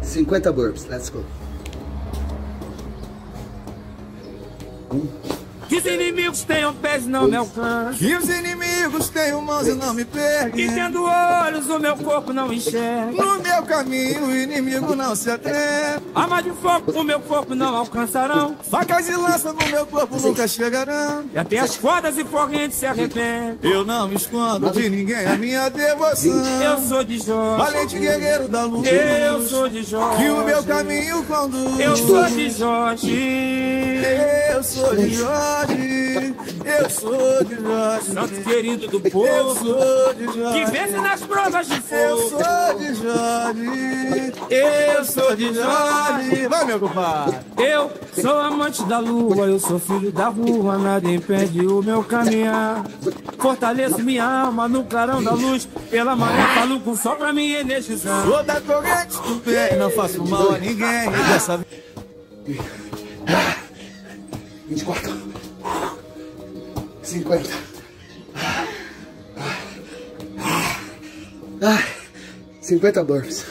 50 burpees, let's go. Que os inimigos tenham pés e não me alcançam. Que os inimigos tenham mãos e não me peguem. Que tendo olhos o meu corpo não enxerga. No meu caminho o inimigo não se atreve. Armas de fogo o meu corpo não alcançarão. Facas e lança no meu corpo nunca chegarão. E até as cordas e correntes se arrependem. Eu não me escondo de ninguém, a minha devoção. Eu sou de Jó, Valente guerreiro da luz. eu sou de Jó. Que o meu caminho conduz. Eu sou de Jorge. Eu sou de Jorge. Eu sou de Jorge. Santo querido do Eu povo, sou de Jorge. que vence nas provas de Eu fogo. sou de Jorge. Eu sou de Jorge. Vai, meu compadre. Eu sou amante da lua, eu sou filho da rua, nada impede o meu caminhar. Fortaleço minha alma no clarão da luz, pela manhã falo com sol pra me energizar. Sou da corrente do bem, não faço mal a ninguém. Dessa vez 24. 50. 50 burpees.